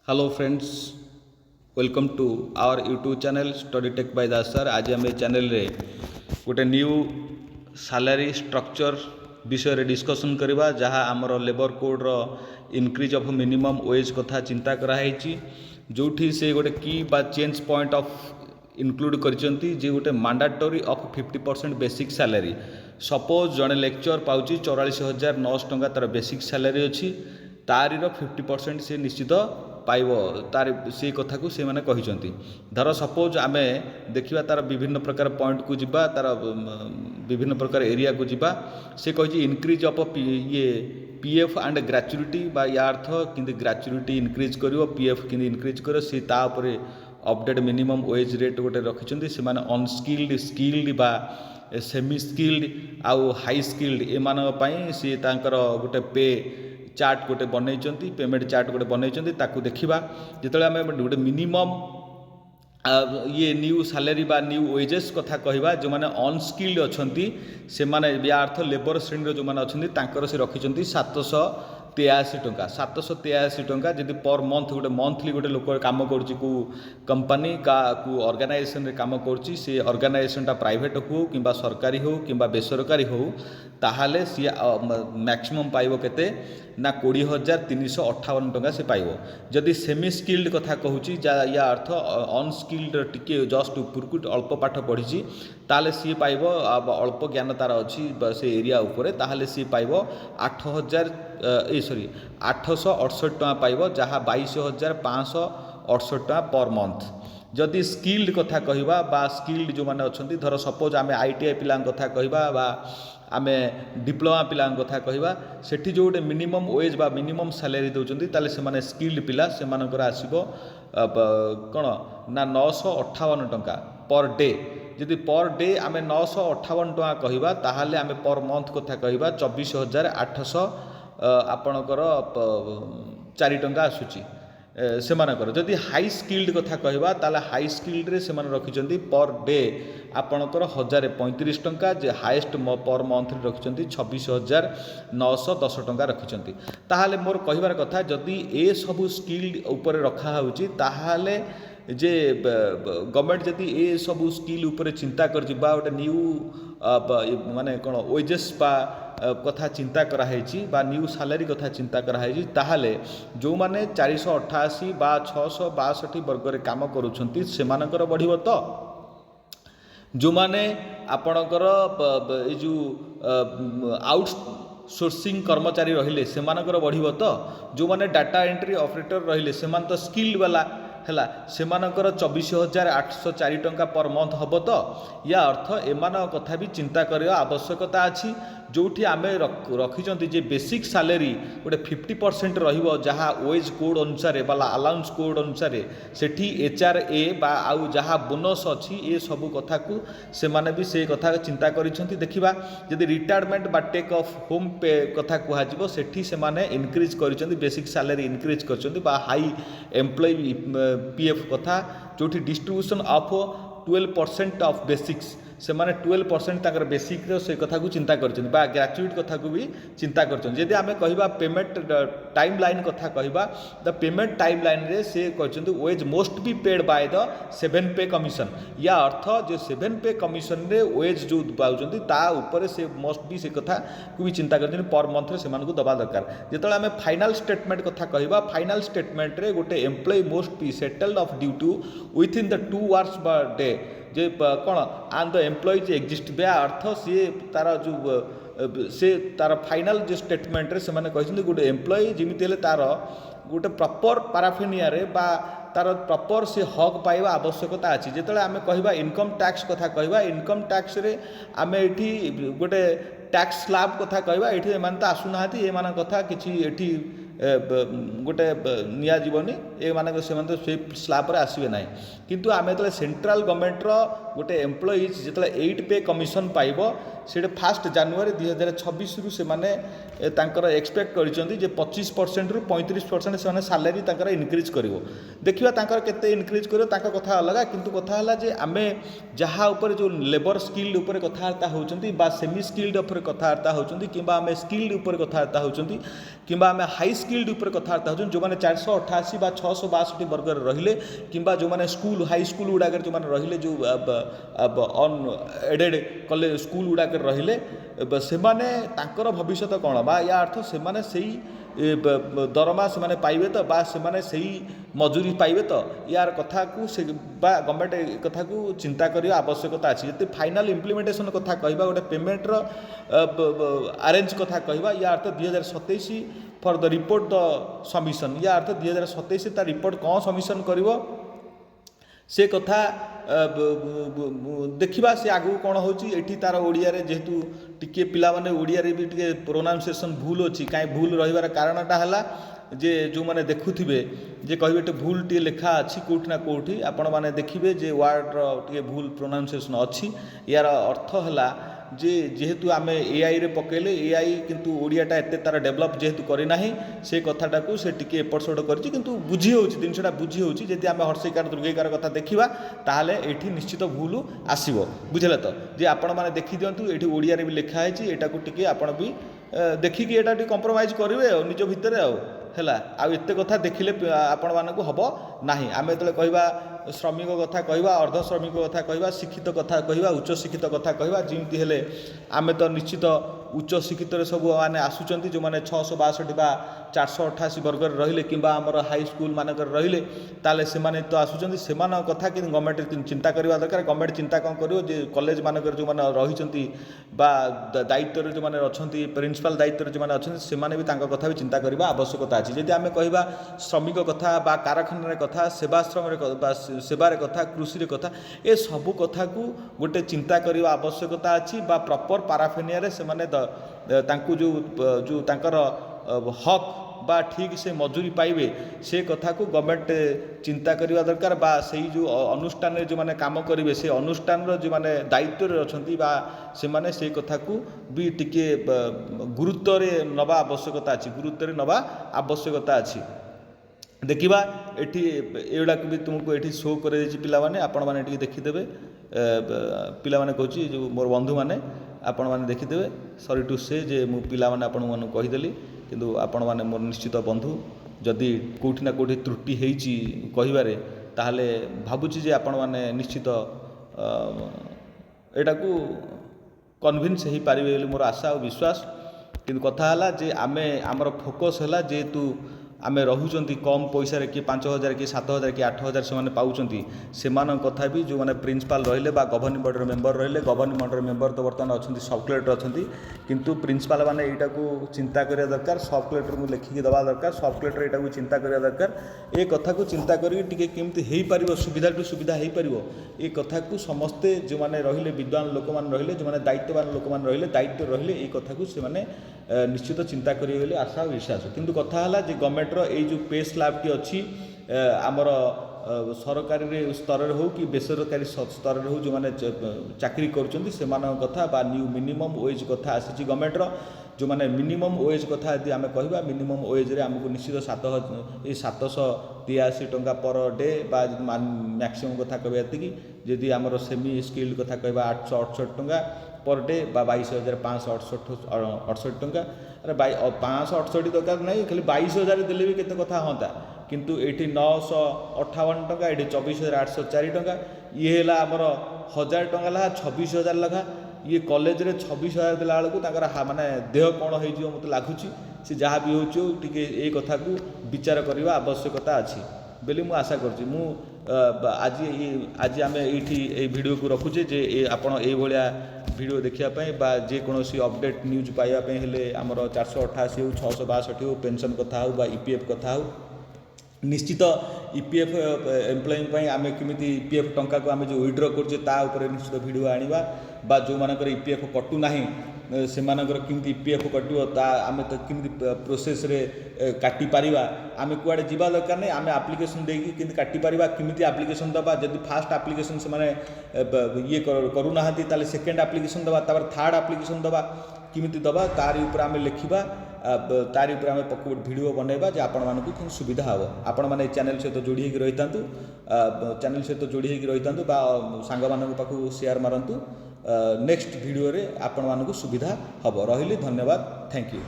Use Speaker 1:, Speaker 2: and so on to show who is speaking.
Speaker 1: Hello friends, welcome to our YouTube channel study tech by Das sir. आज आम channel रे गोटे न्यू सैलरी स्ट्रक्चर विषय डिस्कसन करवा जहाँ आमर लेबर कोड रो इनक्रीज ऑफ मिनिमम वेज कथा चिंता कराई जोठी से गोटे की बा चेंज पॉइंट ऑफ इनक्लूड करचंती जे गोटे mandatory of 50% basic salary. Suppose जड़े लेक्चर पाउची 44,900 टंका तार बेसिक सैलरी अच्छी तारीर 50% से निश्चित पाइब तार से कथा को से माने कहिसंती। धर सपोज आमे देखिबा तार विभिन्न प्रकार पॉइंट को जिबा तार विभिन्न प्रकार एरिया को जिबा से कहि इनक्रीज ऑफ ये पीएफ एंड ग्रेच्युटी बा या अर्थ किंतु ग्रेच्युटी इनक्रीज करिवो पीएफ किंतु इनक्रीज करिवो से ता उपरे अपडेट मिनिमम वेज रेट गोटे रखिछंती से माने अनस्किल्ड स्किल्ड बा सेमी स्किल्ड आउ हाई स्किल्ड एमान पई से तांकर गोटे पे चार्ट गोटे बनई पेमेंट चार्ट गोटे बनई ताकू देखा जिते आम गोटे मिनिमम ये न्यू सैलरी बा न्यू वेजेस कथा कहवा जो मैंने अनस्किल्ड अच्छा से माने या अर्थ लेबर श्रेणी जो मैंने अच्छा से रखिंट 783 टंका 783 टंका जदि पर मंथ गोटे मंथली गोटे लोक कम कर कंपनी का ऑर्गेनाइजेशन रे काम कर से ऑर्गेनाइजेशनटा प्राइवेट हो कि सरकारी हो कि बेसरकारी हो ताहले सी मैक्सिमम पाइब केते ना 20,358 टंका से पाइब। जदि सेमी स्किल्ड कथा कहूँ या अर्थ अनस्किल्ड टिके जस्ट उपरकू अल्प पाठ पढ़ी ताले सी पाइब अल्प ज्ञान तार अच्छी से एरिया उपरे ताहले सी पाइब 868 टंका पाइब जहाँ 22,568 टंका पर मंथ। जदि स्किल्ड कथा कहवा बा स्किल्ड जो मैंने अच्छा धर सपोज आम आईटीआई पिला कथा कहवा बा आमे डिप्लोमा पिला कथा कहवा सेठी जो गोटे मिनिमम वेज बा मिनिमम सैलरी दौरान ताले से माने स्किल्ड पिला से मानकर आसीबो कौन ना 958 टंका पर डे। जदि पर डे आम 958 टंका कहवा ताहले आम पर मंथ कथा कहवा 24,800 आपणकर 4 टंका आसूची से जदि हाई स्किल्ड कथा कहवा ताले हाई स्किल्ड रे से रखिंट पर डे आपणकर 1,035 टंका जे हाएस्ट पर मंथ रखिंट 26,910 टंका रखिंट। ताहले मोर कहबार कथा जदि ए सबू स्किल्ड उपर रखा होची ताहले जे गवर्नमेंट जदि ए सबू स्किल उपर चिंता कर गोटे न्यू माने कौन वेजेस बा कथा चिंता कराई बा न्यू सैलरी कथा चिंता कराई ताहले जो माने 488 बा 662 वर्ग रे काम करूछंती सेमानकर बढ़िबो तो जो माने आपणकर ए जो आउट सोर्सिंग कर्मचारी रहिले सेमानकर बढ़िबो तो जो माने डाटा एंट्री ऑपरेटर रहिले सेमान तो स्किल्ड वाला है सेमानकर 24,804 टंका पर मंथ हम तो या अर्थ एमान कथा भी चिंता करवा आवश्यकता अच्छी जोठी आम रखी जे बेसिक सैलरी गोटे 50% रहिबो जहाँ वेज कोड अनुसार बाला अलाउंस कोड अनुसार सेठी एचआरए बा आउ जहाँ बोनस अच्छी ये सबू कथा को से माने भी से कथा चिंता करिसेंती। देखिबा जदि रिटायरमेंट बा टेक ऑफ होम पे कथा कुहाजिबो सेठी से माने इनक्रीज करिसेंती बेसिक सैलरी इनक्रीज करिसेंती बा हाई एम्प्लॉय पीएफ कथा जोठी डिस्ट्रीब्यूशन ऑफ 12% ऑफ बेसिक्स से माने 12% ताकर बेसिक से कथा को चिंता करछन बा ग्रेच्युटी कथा को भी चिंता करछन। जदि आमे कहिबा पेमेंट टाइम लाइन कथा कहिबा द पेमेंट टाइम लाइन रे से कहछन wage must be paid by the 7 pay commission या अर्थ जो 7 पे कमीशन रे वेज जो पाउछन ता ऊपर से मोस्ट बी से कथा को भी चिंता करछन पर मंथ रे से मानको दबा दरकार। जेतले आमे फाइनल स्टेटमेंट कथा कहिबा फाइनल स्टेटमेंट रे गोटे employee must be settled off due to within the 2 hours per day जे कौन आंड द एम्प्लॉइज एग्जिस्ट बे अर्थ सी तार जो से तार फाइनल जो स्टेटमेंट रे से माने कहछन गोटे एम्प्लॉय जिमिति हेले तार गोटे प्रॉपर पैराफिनिया रे बा तार प्रॉपर से हक पाइबा आवश्यकता अछि। जेतले आमे कहबा इनकम टैक्स कथा कहबा इनकम टैक्स रे आमे एठी गोटे टैक्स स्लैब कथा कहबा एठी एमान त आसुनाहाती एमान कथा किछि एठी गोटे निया जीवनी ए माने से माने से स्लैब रे आसीबे नाही किंतु आमे तले सेंट्रल गवर्नमेंट रो गोटे एम्प्लॉइज जेतले 8 पे कमीशन पाइबो से 1 जनवरी 2026 रु से माने तांकर एक्सपेक्ट करिसंती जे 25% रु 35% से माने सैलरी तांकर इनक्रीज करिवो। देखिबा तांकर केते इनक्रीज करिवो तांका कथा अलगा किंतु कथा हला जे आमे जहा ऊपर जो लेबर स्किल्ड ऊपर कथावार्ता होचंती बा सेमी स्किल्ड ऊपर कथावार्ता होचंती किबा आमे स्किल्ड ऊपर कथावार्ता होचंती किंबा आम हाई स्किल्ड उपर कथबार्ता हो जो मैंने 488 बा 662 वर्गर रहिले किंबा जो मैंने स्कूल हाई स्कूल गुड़ाक जो मैंने रहिले जो अन एडेड कॉलेज स्कूल गुड़ाक रहिले से भविष्य कौन बा या अर्थ से दरमा से पाइबे तो बा से मजूरी पाइबे तो यार कथा को से गवर्नमेंट कथा को चिंता करने आवश्यकता अच्छी जब फाइनाल इम्प्लीमेंटेशन कथा कहवा गोटे पेमेंटर अरेंज कथा कहवा या अर्थ 2027 for the report the submission या अर्थ 2027 तार रिपोर्ट कौन सबमिशन कर से कथा देखा से आगू कौन होती तार ओडिया जेहेतु टिके पिला माने ओडिया भी टिके प्रोनाउंसिएशन भूल अच्छी कहीं भूल रही कारणटा है जे जो मैंने देखुवे जे कहे भूल टे लेखा अच्छी कौटी ना कौटी आपण मैंने देखिए जे वार्डर टे भूल प्रोनाउंसिएशन अच्छी यार अर्थ है जे जेहेतु आम एआई रे पकेले एआई किंतु ओडियाटा एत तार डेभलप जेहेतु करना से कथाटा को से टिके एपट सेपट कर किंतु बुझी हो जिनसा बुझी हो जदि आम हर्षिकार दुर्गईकार कथा देखा ताहले एठी निश्चित भूल आसो बुझे तो जे आपण मैंने देखी दिंतु ये ओडिया भी लिखाई यहाँ को टिके आपण भी देखिकी एटा टी कंप्रोमाइज करेंगे निज भितर है आते कथा देखिले आपण मानक हम ना आम जो कहवा श्रमिक कथा कहवा अर्ध श्रमिक कथा कहवा शिक्षित कथा कहवा उच्च शिक्षित कथा कहवा जमी हेले आम तो निश्चित उच्च शिक्षित सब मैंने आसुँच जो मैंने 662 बा 488 वर्गर रहिले कि आमर हाई स्कूल मानक रहिले ताले से माने तो आसुँच से कथा कि गवर्नमेंट चिंता करवा दरकार गवर्नमेंट चिंता कौन कर कॉलेज मानक जो मैंने रही दायित्व जो मैंने अच्छा प्रिंसिपाल दायित्व जो मैंने अच्छा से भी कथा भी चिंता करने आवश्यकता अच्छी जदि आम कहवा श्रमिक कथा बा कारखाना कथा सेवाश्रम सेवार कथा कृषि कथा ए सबू कथा को गोटे चिंता करने आवश्यकता अच्छी बा प्रॉपर पाराफेनिया से माने तांकु जो तांकर हक बा ठीक से मजूरी पाइबे से कथा को गवर्नमेंट चिंता करवा दरकार बा से जो अनुष्ठान जो माने काम करेंगे से अनुष्ठान जो माने दायित्व अच्छी बा से माने से कथा को भी टिके गुरुत्व नवा आवश्यकता अच्छी गुरुत्व नवा आवश्यकता अच्छी देखा ये भी तुमको ये शो कर पाने आपण मैंने देखीदे पिला माने कहूँ जो मोर बंधु मैंने आपण मैंने देखीदे सॉरी टू से जे मु पिला माने आपण मानू कहीदेली किंतु आपण मैंने मोर निश्चित बंधु जदि कौटी ना कौटी त्रुटि होती कहबारे ताहले भावुची जे आपण मैंने निश्चित एटा को कन्विन्स हो पारे मोर आशा और विश्वास किंतु कथा है जे आमे आमर फोकस है जेहेतु आम रोच कम पैसा किए 5,000 कि 7,000 कि 8,000 से पाँच से कथा भी जो मैंने प्रिंसिपाल रहिले गवर्निंग बॉडी मेंबर रहिले गवर्निंग बॉडी मेंबर तो बर्तमान अच्छा सब कलेक्टर अच्छा किंतु प्रिंसिपाल मैंने यहाँ को चिंता करा दरकार सब कलेक्टर को लिखिकी दवा दरकार सब कलेक्टर यहाँ को चिंता करा दरकार ये कथा को चिंता करके केमती हो पार सुविधा टू सुविधा हो पार ये कथा को समस्ते जो मैंने रहिले विद्वान लोक मैंने रहिले जो मैंने दायित्ववान लोक मैंने रहिले दायित्व रहिले ये कथा को से निश्चित चिंता करेंगे आशा और विश्वास किंतु कथा है जे गवर्नमेंटर ये जो पे स्लैब टी अच्छी आमर सरकारी स्तर हो कि बेसरकारी स्तर हो जो मैंने चाकरी कर कथा बा न्यू मिनिमम वेज कथा आसी गवर्नमेंटर जो मैंने मिनिमम वेज कथा यदि आम कह मिनिमम वेज रे आमको निश्चित 783 टंका पर डे बा मैक्सिमम कथा कहती जदि आमर सेमी स्किल्ड कथा कह 868 टंका पर डे बा 22,568 टंका अरे 568 दरकार नहीं खाली 22,000 देले भी केते कथा होता किंतु ये 958 टंका ये 24,804 टंका ये है आमर 1,000 टंका लगा 26,000 लगा ये कॉलेज रे 26,000 देला बेलू माने देह कौन हो मत लगुच से जहाँ भी हो ये कथा को विचार करने आवश्यकता अच्छी बोली मु आशा करुँच मु आज आम ये वीडियो को रखुचे जे आपण ये वीडियो देखापी बा जेकोसी अपडेट न्यूज पाइबापी हेले आमर 488 हो 662 हो पेंशन कथा हो बा ईपीएफ कथा हो निश्चित ईपीएफ एम्प्लॉई आम केमी ईपीएफ टंका को आम जो विड्र कर निश्चित वीडियो आनिबा बा जो मानकर ईपीएफ कटुना से केमती ईपीएफ कटो आम तो केमती प्रोसेस रे काटी पारिबा आम कुआडे जीवा दरकार नहीं आम आप्लिकेसन देकी केमती काटी पारिबा केमती आप्लिकेसन दबा जदि फास्ट आप्लिकेसन से माने ये करूना ताले सेकेंड आप्लिकेसन दबा तापर थर्ड आप्लिकेसन दबा केमती दबा तारी ऊपर आम लिखिबा तारी ऊपर आम वीडियो बनैबा जे आपण मानकु सुविधा हम आपण माने चैनल सहित जोड़ी होगी रही था चैनल सहित जोड़ी होगी रही था सांग मान पाखु शेयर मारंतु नेक्स्ट वीडियो रे आपण मानकु सुविधा हम रही धन्यवाद थैंक यू।